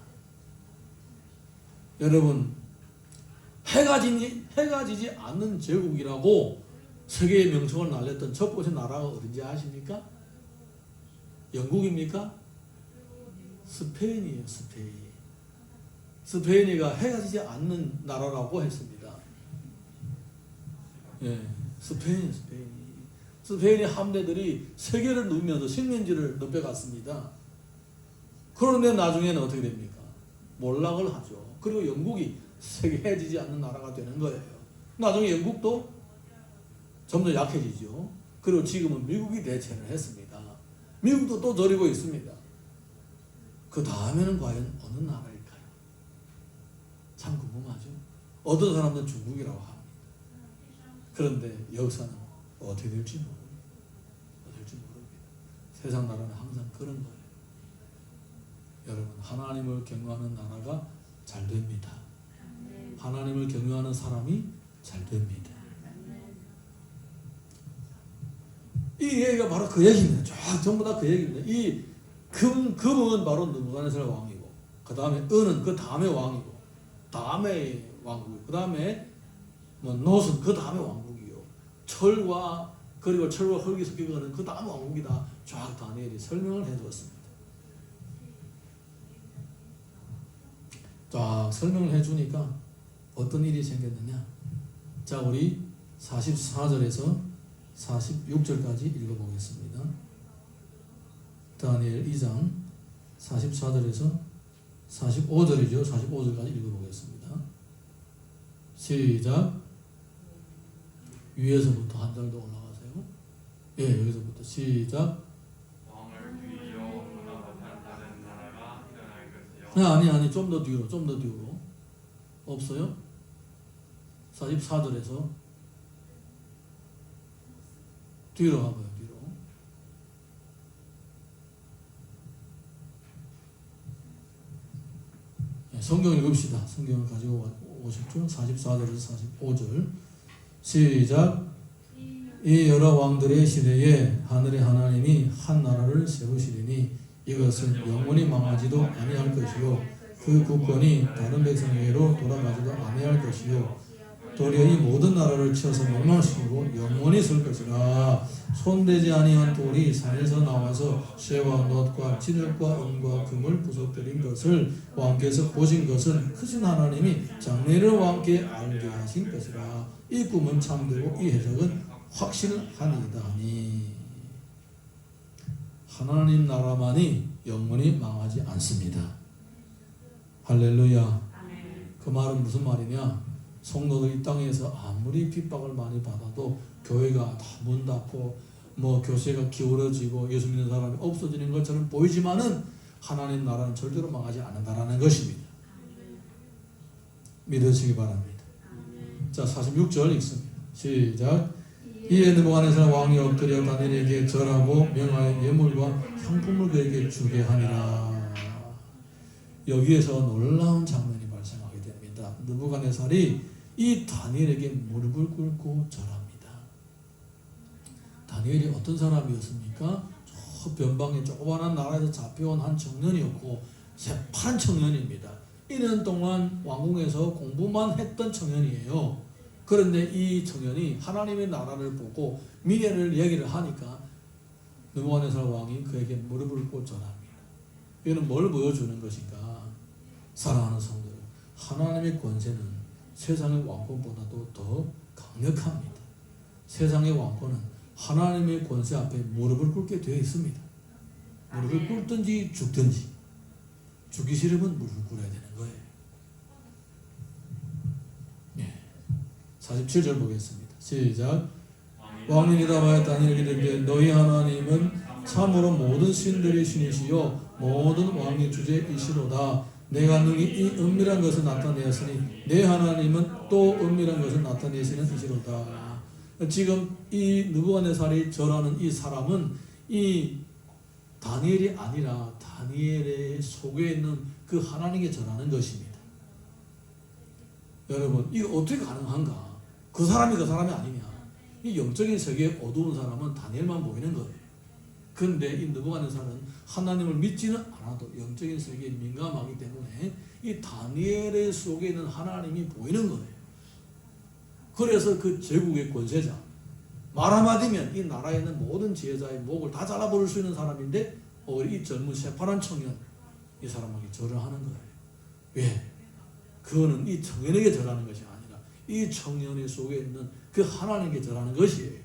여러분, 해가 지지 않는 제국이라고 세계의 명성을 날렸던 첫 번째 나라가 어딘지 아십니까? 영국입니까? 스페인이에요. 스페인이가 해가 지지 않는 나라라고 했습니다. 스페인의 함대들이 세계를 누비면서 식민지를 넘겨갔습니다. 그런데 나중에는 어떻게 됩니까? 몰락을 하죠. 그리고 영국이 세계해지지 않는 나라가 되는 거예요. 나중에 영국도 점점 약해지죠. 그리고 지금은 미국이 대체를 했습니다. 미국도 또 저리고 있습니다. 그 다음에는 과연 어느 나라일까요? 참 궁금하죠. 어떤 사람들은 중국이라고 합니다. 그런데 역사는 어떻게 될지 모릅니다. 세상 나라는 항상 그런 거예요. 여러분, 하나님을 경외하는 나라가 잘 됩니다. 하나님을 경외하는 사람이 잘 됩니다. 이 얘기가 바로 그 얘기입니다. 쫙 전부 다 그 얘기입니다. 이 금은 바로 느부갓네살 왕이고, 그 다음에 은은 그 다음에 왕이고, 다음에 왕국이고, 그 다음에 놋은 그 다음에 왕국이요. 철과 흙이 섞인 거는 그 다음 왕국이다. 쫙 다니엘이 설명을 해두었습니다. 쫙 설명을 해주니까 어떤 일이 생겼느냐. 자, 우리 44절에서 46절까지 읽어보겠습니다. 다니엘 2장 44절에서 45절이죠. 45절까지 읽어보겠습니다. 시작. 위에서부터 한 절 더 올라가세요. 예, 여기서부터 시작. 왕을 뒤이어 보다 못한 다른 나라가 일어날 것이요. 아니 좀 더 뒤로 없어요? 44절에서 뒤로 가봐요. 뒤로. 네, 성경 읽읍시다. 성경을 가지고 오십시오. 44절에서 45절 시작. 이 여러 왕들의 시대에 하늘의 하나님이 한 나라를 세우시리니 이것은 영원히 망하지도 아니할 것이요 그 국권이 다른 백성에게로 돌아가지도 아니할 것이요 도리어 이 모든 나라를 치어서 멸망시키고 영원히 설 것이라. 손대지 아니한 돌이 산에서 나와서 쇠와 놋과 진흙과 은과 금을 부숴뜨린 것을 왕께서 보신 것은 크신 하나님이 장래를 왕께 알게 하신 것이라. 이 꿈은 참되고 이 해석은 확실하니이다 하니. 하나님 나라만이 영원히 망하지 않습니다. 할렐루야. 그 말은 무슨 말이냐? 성도들 이 땅에서 아무리 핍박을 많이 받아도 교회가 다 문 닫고 교세가 기울어지고 예수 믿는 사람이 없어지는 것처럼 보이지만은 하나님 나라는 절대로 망하지 않는다라는 것입니다. 믿으시기 바랍니다. 자, 46절 읽습니다. 시작. 이에 느부갓네살 왕이 엎드려 다니엘에게 절하고 명하여 예물과 향품을 그에게 주게 하니라. 여기에서 놀라운 장면이 발생하게 됩니다. 느부갓네살이 이 다니엘에게 무릎을 꿇고 절합니다. 다니엘이 어떤 사람이었습니까? 저 변방의 조그마한 나라에서 잡혀온 한 청년이었고 새파란 청년입니다. 1년 동안 왕궁에서 공부만 했던 청년이에요. 그런데 이 청년이 하나님의 나라를 보고 미래를 얘기를 하니까 느부갓네살 왕이 그에게 무릎을 꿇고 절합니다. 이거는 뭘 보여주는 것인가? 사랑하는 성도, 하나님의 권세는 세상의 왕권보다도 더 강력합니다. 세상의 왕권은 하나님의 권세 앞에 무릎을 꿇게 되어 있습니다. 무릎을 꿇든지 죽든지. 죽기 싫으면 무릎을 꿇어야 되는 거예요. 47절 보겠습니다. 시작. 왕이 대답하여 다니엘에게 이르되 너희 하나님은 참으로 모든 신들의 신이시요 모든 왕의 주제이시로다. 내가 능히 이 은밀한 것을 나타내었으니 내 하나님은 또 은밀한 것을 나타내시는 이시로다. 지금 이 느부갓네살이 절하는 이 사람은 이 다니엘이 아니라 다니엘의 속에 있는 그 하나님께 절하는 것입니다. 여러분, 이거 어떻게 가능한가? 그 사람이 아니냐? 이 영적인 세계에 어두운 사람은 다니엘만 보이는 거예요. 그런데 이 느부갓네살은 하나님을 믿지는 않아도 영적인 세계에 민감하기 때문에 이 다니엘의 속에 있는 하나님이 보이는 거예요. 그래서 그 제국의 권세자, 말 한마디면 이 나라에 있는 모든 지혜자의 목을 다 잘라버릴 수 있는 사람인데 이 젊은 새파란 청년, 이 사람에게 절을 하는 거예요. 왜? 그거는 이 청년에게 절하는 것이 아니라 이 청년의 속에 있는 그 하나님께 절하는 것이에요.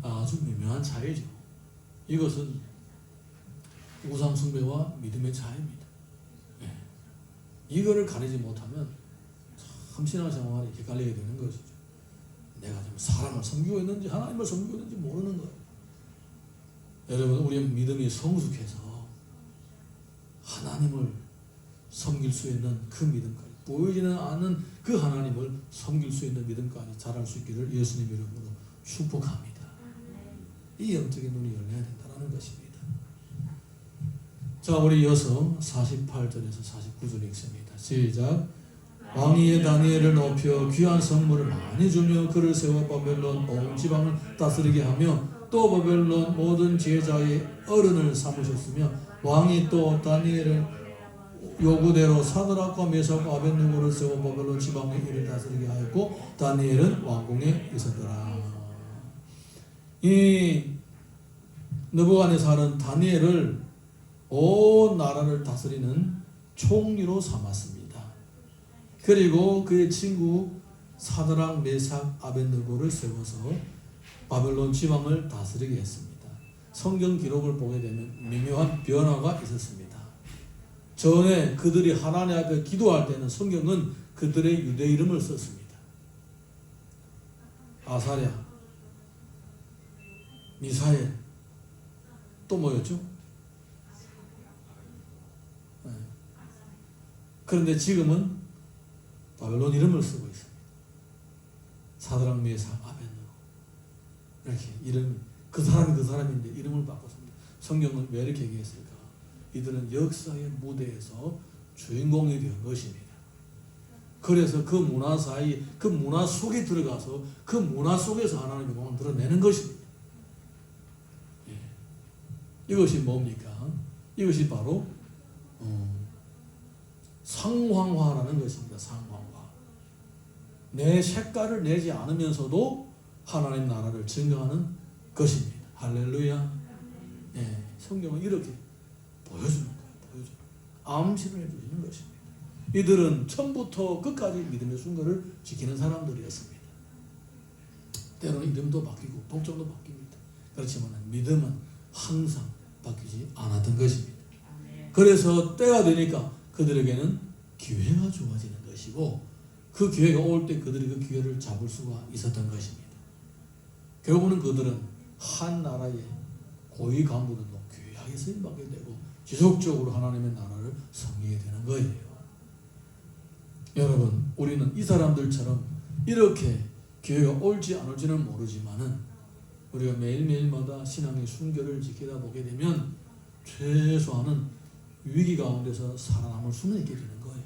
아주 미묘한 차이죠. 이것은 우상 숭배와 믿음의 차이입니다. 네. 이거를 가리지 못하면 참 신앙생활이 헷갈리게 되는 것이죠. 내가 지금 사람을 섬기고 있는지 하나님을 섬기고 있는지 모르는 거예요. 여러분, 우리의 믿음이 성숙해서 하나님을 섬길 수 있는 그 믿음까지, 보이지는 않는 그 하나님을 섬길 수 있는 믿음까지 자랄 수 있기를 예수님 이름으로 축복합니다. 이 영적인 눈이 열려야 된다는 것입니다. 자, 우리 이어서 48절에서 49절 읽습니다. 시작. 왕이 다니엘을 높여 귀한 선물을 많이 주며 그를 세워 바벨론 온 지방을 다스리게 하며 또 바벨론 모든 지혜자의 어른을 삼으셨으며 왕이 또 다니엘을 요구대로 사드락과 메삭과 아벳느고를 세워 바벨론 지방의 일을 다스리게 하였고 다니엘은 왕궁에 있었더라. 이 느부갓네살은 다니엘을 온 나라를 다스리는 총리로 삼았습니다. 그리고 그의 친구 사드락, 메삭, 아벳느고를 세워서 바벨론 지방을 다스리게 했습니다. 성경 기록을 보게 되면 미묘한 변화가 있었습니다. 전에 그들이 하나님 앞에 기도할 때는 성경은 그들의 유대 이름을 썼습니다. 아사랴, 미사엘, 또 뭐였죠? 네. 그런데 지금은 바벨론 이름을 쓰고 있습니다. 사드락, 메삭, 아벳느고 이렇게 이름이 그 사람인데 이름을 바꿨습니다. 성경은 왜 이렇게 얘기했을까? 이들은 역사의 무대에서 주인공이 된 것입니다. 그래서 그 문화 사이, 그 문화 속에 들어가서 그 문화 속에서 하나님의 영광을 드러내는 것입니다. 예. 이것이 뭡니까? 이것이 바로 상황화라는 것입니다. 상황화. 내 색깔을 내지 않으면서도 하나님 나라를 증거하는 것입니다. 할렐루야. 예. 성경은 이렇게 보여주는 거예요. 보여주는 암시를 해주시는 것입니다. 이들은 처음부터 끝까지 믿음의 순간을 지키는 사람들이었습니다. 때로는 이름도 바뀌고 복장도 바뀝니다. 그렇지만 믿음은 항상 바뀌지 않았던 것입니다. 그래서 때가 되니까 그들에게는 기회가 주어지는 것이고 그 기회가 올 때 그들이 그 기회를 잡을 수가 있었던 것입니다. 결국은 그들은 한 나라의 고위 간부들도 귀하게 쓰임받게 되고 지속적으로 하나님의 나라를 섬기게 되는 거예요. 여러분, 우리는 이 사람들처럼 이렇게 기회가 올지 안 올지는 모르지만은 우리가 매일매일마다 신앙의 순결을 지키다 보게 되면 최소한은 위기 가운데서 살아남을 수는 있게 되는 거예요.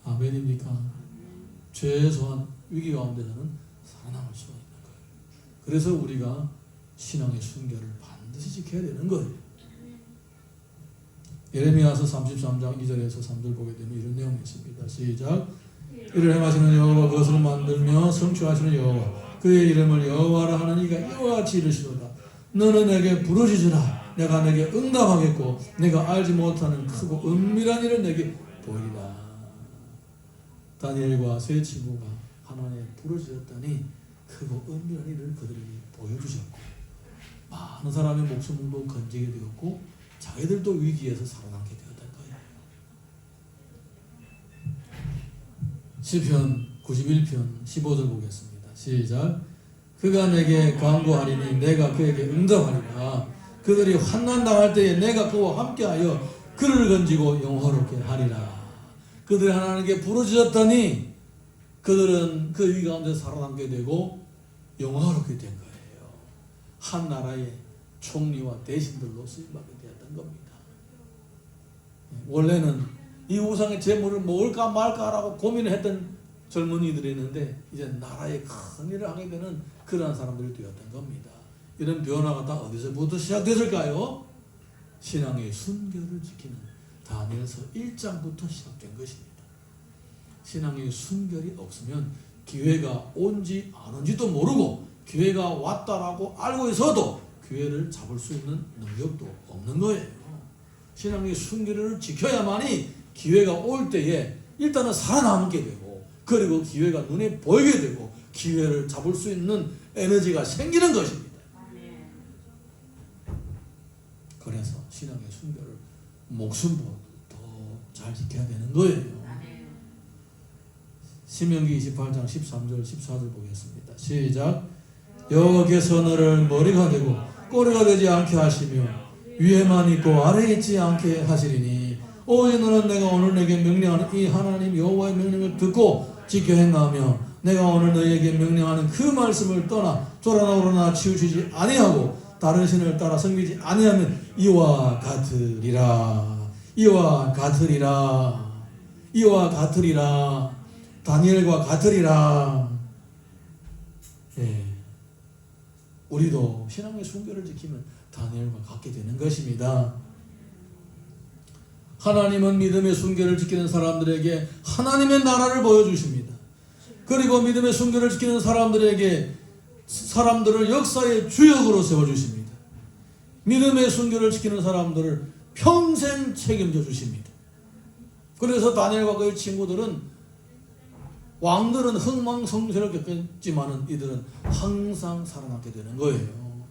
아멘입니까? 최소한 위기 가운데서는 살아남을 수가 있는 거예요. 그래서 우리가 신앙의 순결을 반드시 지켜야 되는 거예요. 예레미야서 33장 2절에서 3절 보게 되면 이런 내용이 있습니다. 시작. 이를 행하시는 여호와 그것을 만들며 성취하시는 여호와 그의 이름을 여호와라 하는 이가 이와 같이 이르시도다. 너는 내게 부르짖으라. 내가 내게 응답하겠고 내가 알지 못하는 크고 은밀한 일을 내게 보이리라. 다니엘과 세 친구가 하나님에 부르짖었더니 크고 은밀한 일을 그들에게 보여주셨고 많은 사람의 목숨도 건지게 되었고 자기들도 위기에서 살아남게 되었던 거예요. 시편 91편 15절 보겠습니다. 시작. 그가 내게 간구하리니 내가 그에게 응답하리라. 그들이 환난당할 때에 내가 그와 함께하여 그를 건지고 영화롭게 하리라. 그들이 하나님께 부르짖었더니 그들은 그 위기 가운데 살아남게 되고 영화롭게 된 거예요. 한 나라의 총리와 대신들로 쓰임받게 되었던 겁니다. 원래는 이 우상의 재물을 먹을까 말까라고 고민을 했던 젊은이들이 있는데 이제 나라에 큰 일을 하게 되는 그러한 사람들이 되었던 겁니다. 이런 변화가 다 어디서부터 시작됐을까요? 신앙의 순결을 지키는 다니엘서 1장부터 시작된 것입니다. 신앙의 순결이 없으면 기회가 온지 안 온지도 모르고 기회가 왔다라고 알고 있어도 기회를 잡을 수 있는 능력도 없는 거예요. 신앙의 순결을 지켜야만이 기회가 올 때에 일단은 살아남게 되고 그리고 기회가 눈에 보이게 되고 기회를 잡을 수 있는 에너지가 생기는 것입니다. 그래서 신앙의 순결을 목숨보다 더 잘 지켜야 되는 거예요. 신명기 28장 13절 14절 보겠습니다. 시작. 여호와께서 너를 머리가 되고 꼬리가 되지 않게 하시며 위에만 있고 아래에 있지 않게 하시리니 오직 너는 내가 오늘 내게 명령하는 이 하나님 여호와의 명령을 듣고 지켜 행하며 내가 오늘 너에게 명령하는 그 말씀을 떠나 졸아나오르나 치우치지 아니하고 다른 신을 따라 섬기지 아니하면 이와 같으리라. 이와 같으리라. 이와 같으리라. 다니엘과 같으리라. 예. 우리도 신앙의 순결을 지키면 다니엘과 같게 되는 것입니다. 하나님은 믿음의 순결을 지키는 사람들에게 하나님의 나라를 보여주십니다. 그리고 믿음의 순결을 지키는 사람들에게 사람들을 역사의 주역으로 세워주십니다. 믿음의 순교를 지키는 사람들을 평생 책임져 주십니다. 그래서 다니엘과 그의 친구들은 왕들은 흥망성쇠를 겪었지만은 이들은 항상 살아남게 되는 거예요.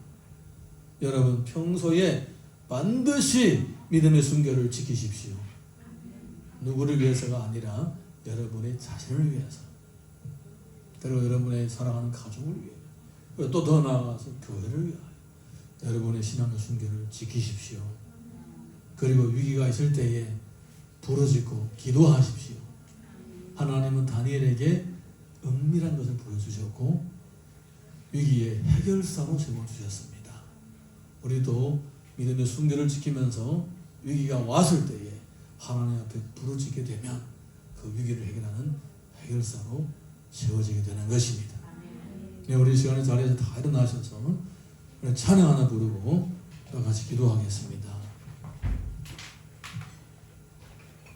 여러분 평소에 반드시 믿음의 순교를 지키십시오. 누구를 위해서가 아니라 여러분의 자신을 위해서, 그리고 여러분의 사랑하는 가족을 위해, 그리고 또 더 나아가서 교회를 위하여 여러분의 신앙의 순교를 지키십시오. 그리고 위기가 있을 때에 부르짖고 기도하십시오. 하나님은 다니엘에게 은밀한 것을 보여주셨고 위기의 해결사로 세워주셨습니다. 우리도 믿음의 순교를 지키면서 위기가 왔을 때에 하나님 앞에 부르짖게 되면 그 위기를 해결하는 해결사로 세워지게 되는 것입니다. 네, 우리 시간에 자리에서 다 일어나셔서 찬양 하나 부르고 같이 기도하겠습니다.